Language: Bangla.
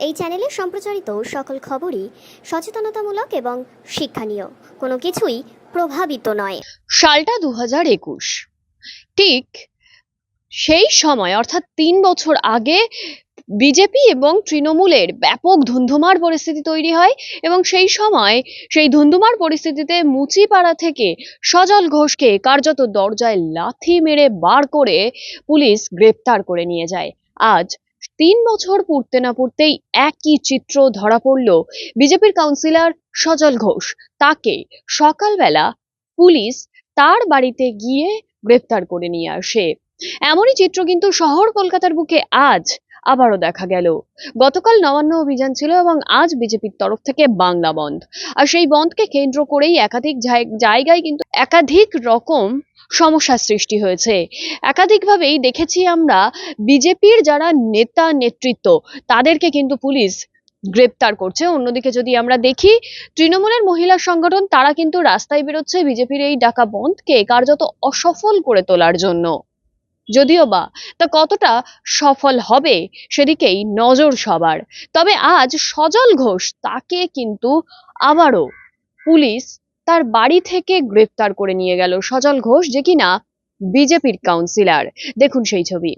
এই চ্যানেলে সম্প্রচারিত সকল খবরই সচেতনতামূলক এবং শিক্ষণীয়, কোনো কিছুই প্রভাবিত নয়। সালটা 2021, ঠিক সেই সময় অর্থাৎ 3 বছর আগে বিজেপি এবং তৃণমূলের ব্যাপক ধুন্ধুমার পরিস্থিতি তৈরি হয় এবং সেই সময় সেই ধুন্ধুমার পরিস্থিতিতে মুচিপাড়া থেকে সজল ঘোষকে কার্যত দরজায় লাথি মেরে বার করে পুলিশ গ্রেপ্তার করে নিয়ে যায়। আজ 3 বছর পূর্তে না পূর্তেই একই চিত্র ধরা পড়ল বিজেপির কাউন্সিলর সজল ঘোষ। তাকে সকালবেলা পুলিশ তার বাড়িতে গিয়ে গ্রেপ্তার করে নিয়ে আসে। এমনই চিত্র কিন্তু শহর কলকাতার বুকে আজ আবারও দেখা গেল। গতকাল নবান্ন অভিযান ছিল এবং আজ বিজেপির তরফ থেকে বাংলা বন্ধ। আর সেই বন্ধকে কেন্দ্র করেই একাধিক জায়গায় কিন্তু একাধিক রকম সমস্যার সৃষ্টি হয়েছে। একাধিকভাবেই দেখেছি আমরা বিজেপির যারা নেতা নেতৃত্ব তাদেরকে কিন্তু পুলিশ গ্রেপ্তার করছে। অন্যদিকে যদি আমরা দেখি তৃণমূলের মহিলা সংগঠন তারা কিন্তু রাস্তায় বেরোচ্ছে বিজেপির এই ডাকা বন্ধকে কার্যত অসফল করে তোলার জন্য। যদিও বা তা কতটা সফল হবে সেদিকেই নজর সবার। তবে আজ সজল ঘোষ তাকে কিন্তু আবারও পুলিশ তার বাড়ি থেকে গ্রেপ্তার করে নিয়ে গেল। সজল ঘোষ যে কিনা বিজেপির কাউন্সিলর, দেখুন সেই ছবি।